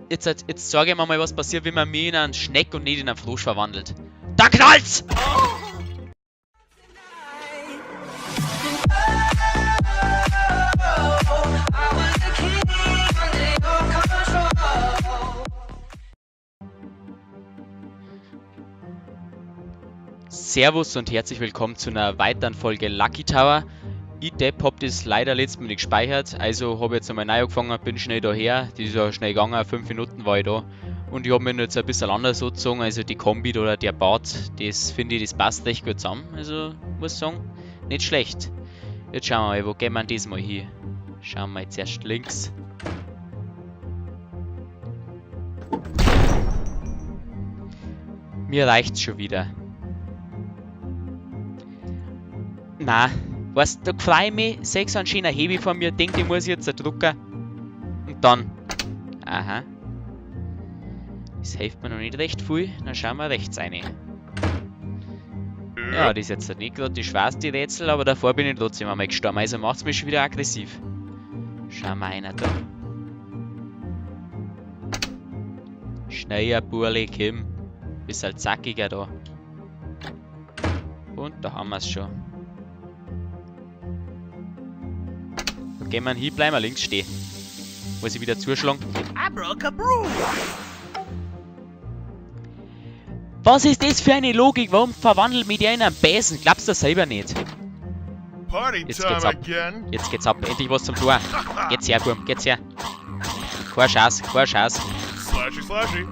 Jetzt sage ich mir mal, was passiert, wenn man mich in einen Schneck und nicht in einen Frosch verwandelt. Da knallt's! Servus und herzlich willkommen zu einer weiteren Folge Lucky Tower. Ich hab das leider letztes Mal nicht gespeichert, also habe jetzt einmal neu angefangen, bin schnell daher, das ist ja schnell gegangen, 5 Minuten war ich da. Und ich habe mir jetzt ein bisschen anders sozusagen, also die Kombi oder der Bart, das finde ich, das passt recht gut zusammen, also muss sagen, nicht schlecht. Jetzt schauen wir mal, wo gehen wir diesmal hin? Schauen wir jetzt erst links. Mir reicht's schon wieder. Na, weißt du, da freue ich mich, sehe so einen schönen Heavy von mir, denke, ich muss jetzt drucken. Und dann. Aha. Das hilft mir noch nicht recht viel. Dann schauen wir rechts rein. Ja, das ist jetzt nicht gerade die schwerste Rätsel, aber davor bin ich trotzdem einmal gestorben. Also macht es mich schon wieder aggressiv. Schauen wir einer da. Schneller Burli, Kim. Bisschen zackiger da. Und da haben wir es schon. Gehen wir hin, bleiben wir links stehen. Muss ich wieder zuschlagen. Was ist das für eine Logik? Warum verwandelt mich der in einen Besen? Glaubst du das selber nicht? Jetzt geht's ab. Jetzt geht's ab. Endlich was zum Tor. Geht's her, Burm. Geht's her. Kein Scheiß. Kein Scheiß. Slashy, slashy.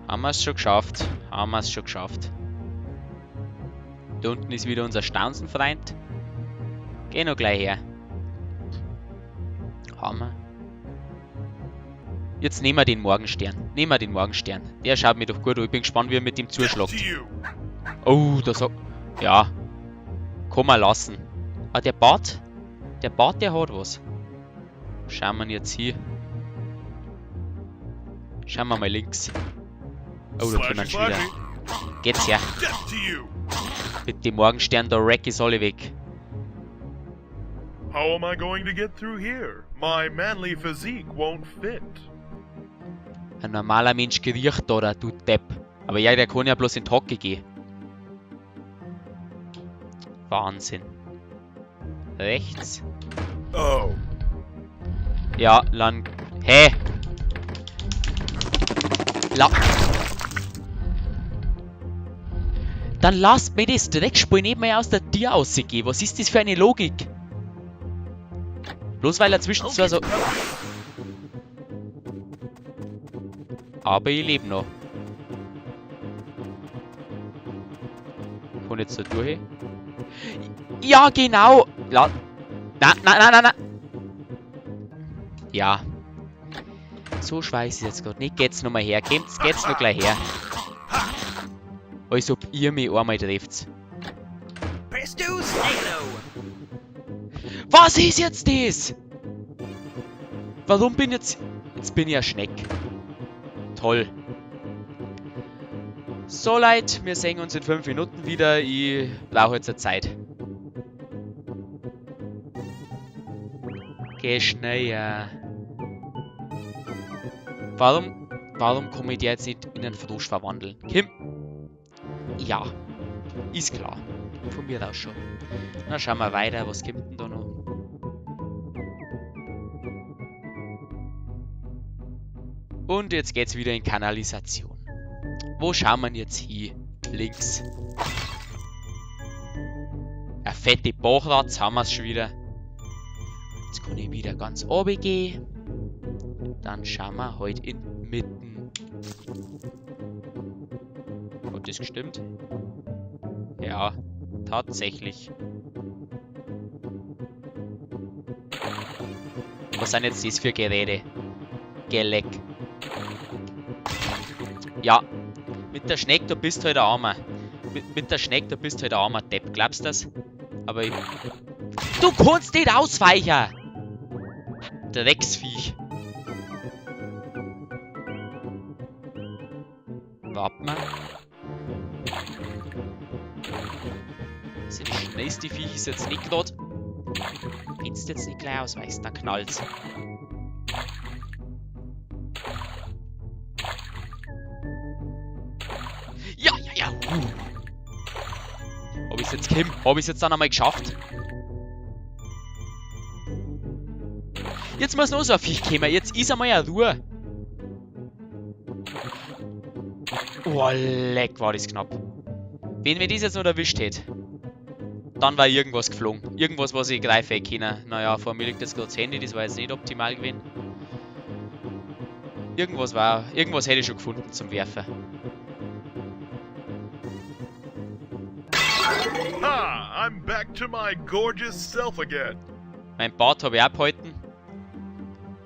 Haben wir es schon geschafft. Haben wir es schon geschafft. Da unten ist wieder unser Staunsenfreund. Geh noch gleich her. Hammer. Jetzt nehmen wir den Morgenstern. Nehmen wir den Morgenstern. Der schaut mir doch gut an. Ich bin gespannt, wie er mit dem zuschlägt. Oh, da so. Ja. Kann man lassen. Ah, der Bart, der hat was. Schauen wir jetzt hier. Schauen wir mal links. Oh, da kommen wir schon wieder. Geht's her. Mit dem Morgenstern, der Wreck ist alle weg. How am I going to get through here? My manly physique won't fit. Ein normaler Mensch geriecht da, du Depp. Aber ja, der kann ja bloß in die Hocke gehen. Wahnsinn. Rechts. Oh. Ja, lang. Hä? Dann lasst mir das Dreckspiel nicht mehr aus der Tür rausgehen. Was ist das für eine Logik? Bloß weil er zwischen zwei so... Aber ich lebe noch. Kann jetzt da durch? Ja, genau! Na. Ja. So schweiß ist jetzt gerade nicht. Geht's noch mal her. Geht's noch gleich her. Als ob ihr mich einmal trefft. Was ist jetzt das? Warum bin jetzt... Jetzt bin ich ein Schneck. Toll. So Leute, wir sehen uns in 5 Minuten wieder. Ich brauche jetzt eine Zeit. Geh schneller. Warum kann ich dir jetzt nicht in einen Frosch verwandeln? Kim? Ja, ist klar. Von mir aus schon. Na, schauen wir weiter. Was gibt denn da noch? Und jetzt geht's wieder in Kanalisation. Wo schauen wir jetzt hin? Links. Eine fette Bachratz haben wir es schon wieder. Jetzt kann ich wieder ganz oben gehen. Dann schauen wir heute in Mitten. Hat das gestimmt? Ja, tatsächlich. Was sind jetzt das für Geräte? Geleck. Ja, mit der Schneck, du bist halt ein Armer. Mit der Schneck, du bist halt ein armer Depp. Glaubst du das? Aber ich... Du kannst nicht ausweichen! Drecksviech. Warte mal. Also die schnellste Viech ist jetzt nicht gerade. Wenn wenn's jetzt nicht gleich ausweist, dann knallt's. Ja. Hab ich's jetzt gekommen? Hab ich's jetzt dann einmal geschafft? Jetzt muss noch so ein Viech kommen. Jetzt ist einmal eine Ruhe. Oh, leck, war das knapp. Wenn wir das jetzt noch erwischt hätte, dann war irgendwas geflogen. Irgendwas, was ich greifen hätte können. Naja, vor mir liegt jetzt gerade das Handy, das war jetzt nicht optimal gewesen. Irgendwas hätte ich schon gefunden zum Werfen. Ha! I'm back to my gorgeous self again. Mein Bart habe ich auch behalten.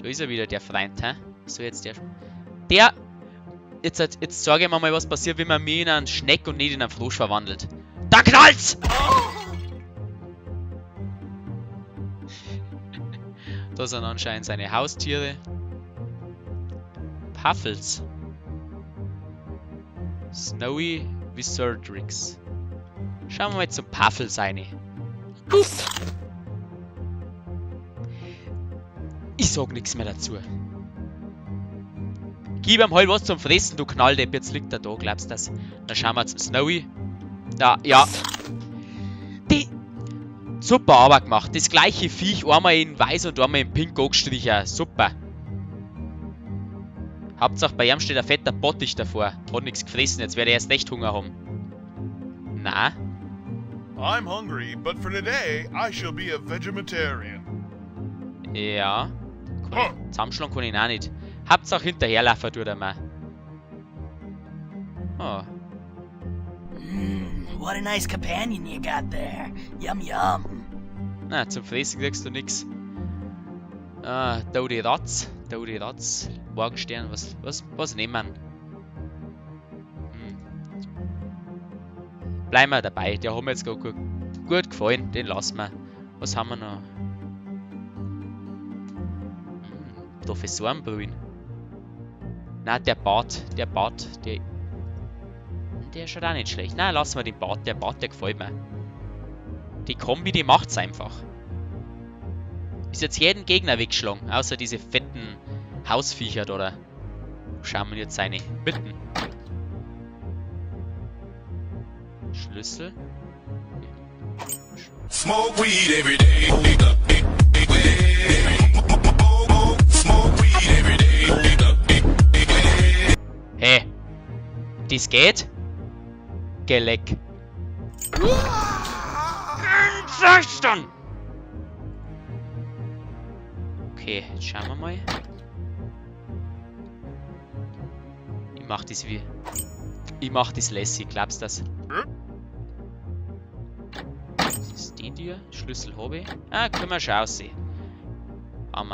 Da ist er wieder, der Freund, hä? So, jetzt der... Jetzt sage ich mir mal, was passiert, wenn man mich in einen Schneck und nicht in einen Frosch verwandelt. Dann knallt's! Da sind anscheinend seine Haustiere. Puffles. Snowy Wizardrix. Schauen wir mal zum Puffles rein. Ich sag nichts mehr dazu. Gib ihm halt was zum Fressen, du Knalldepp. Jetzt liegt er da, glaubst du das? Dann schauen wir zum Snowy. Ja. Die... Super Arbeit gemacht. Das gleiche Viech, einmal in weiß und einmal in pink angestrichen. Super. Hauptsache bei ihm steht ein fetter Bottich davor. Hat nichts gefressen, jetzt werde er erst recht Hunger haben. Na? I'm hungry, but for today, I shall be a vegetarian. Ja. Zusammenschlagen kann ich ihn auch nicht. Hauptsache hinterherlaufen tut er mal. Oh. What a nice companion you got there. Yum yum. Na, zum Fressen kriegst du nix. Tote Ratz. Morgenstern, was nehmen wir? Bleiben wir dabei, der hat mir jetzt gut gefallen, den lassen wir. Was haben wir noch? Professorenbrühen. Na, der Bart, der schaut auch nicht schlecht. Na, lassen wir den Bart, der gefällt mir. Die Kombi, die macht's einfach. Ist jetzt jeden Gegner weggeschlagen, außer diese fetten Hausviecher oder. Schauen wir jetzt seine Mitten. Schlüssel. Smoke weed every day. Smoke weed every day. Hey, das geht? Geleck. Dann. Okay, jetzt schauen wir mal. Ich mach das lässig, glaubst du das? Was ist den hier? Schlüssel habe ich. Können wir schon aussehen. Haben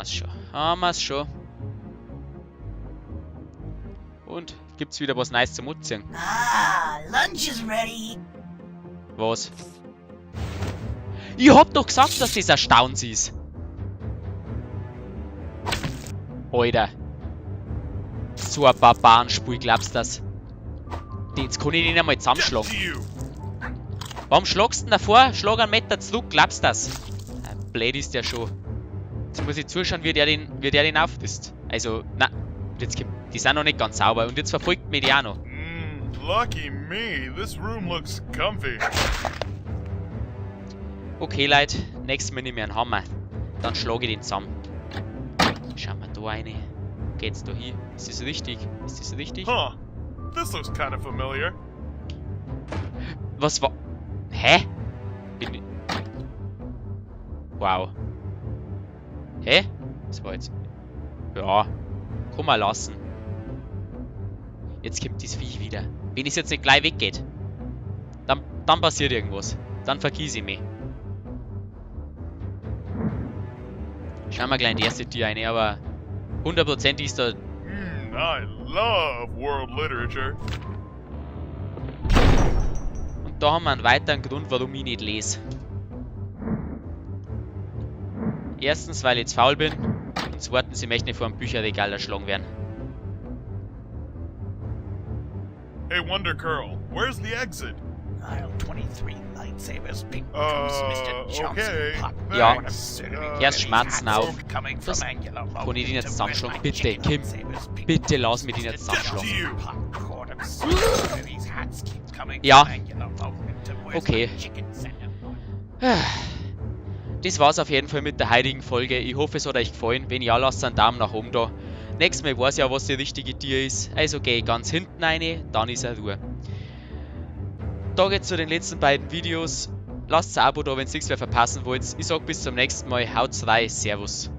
wir's schon. Und gibt's wieder was Neues zum Anziehen? Lunch is ready. Was? Ich hab doch gesagt, dass das erstaunt ist. Alter. So ein Barbarenspiel, glaubst du das? Jetzt kann ich den einmal zusammenschlagen. Warum schlagst du denn davor? Schlag einen Meter zurück, glaubst du das? Blöd ist der schon. Jetzt muss ich zuschauen, wie der den aufrisst. Also, na, jetzt die sind noch nicht ganz sauber und jetzt verfolgt mich die auch noch. Lucky me, this room looks comfy. Okay, Leute, nächstes Mal nehme ich einen Hammer. Dann schlage ich den zusammen. Schauen wir da rein. Geht's da hin? Ist das richtig? Huh, this looks kind of familiar. Was war... Hä? Wow. Hä? Was war jetzt... Ja. Kann mal lassen. Jetzt kommt das Viech wieder. Wenn es jetzt nicht gleich weggeht, dann passiert irgendwas. Dann vergieße ich mich. Schauen wir gleich in die erste Tür rein, aber 100% ist da... I love world literature. Und da haben wir einen weiteren Grund, warum ich nicht lese. Erstens, weil ich jetzt faul bin. Und zweitens, ich möchte nicht vor einem Bücherregal erschlagen werden. Hey, Wonder Curl, where's the exit? Aisle 23 lightsabers, pink comes Mr. Johnson. Okay. Pop. Ja. Thanks. Erst schmerzen auf. Coming from Das Angular Road. kann ich den jetzt To zusammenschlagen. where's my Bitte, chicken Kim. lightsabers, pink Bitte lass comes mich den Mr. jetzt Death to zusammenschlagen. you. Popcorn of silver. These hats keep coming Ja. from Angular Road. To where's Okay. my chicken sandwich? Das war's auf jeden Fall mit der heutigen Folge. Ich hoffe, es hat euch gefallen. Wenn ja, lasst einen Daumen nach oben da. Nächstes Mal weiß ich ja, was die richtige Tier ist. Also geh ganz hinten rein, dann ist er Ruhe. Da geht's zu den letzten beiden Videos. Lasst ein Abo da, wenn ihr nichts mehr verpassen wollt. Ich sag bis zum nächsten Mal. Haut's rein. Servus.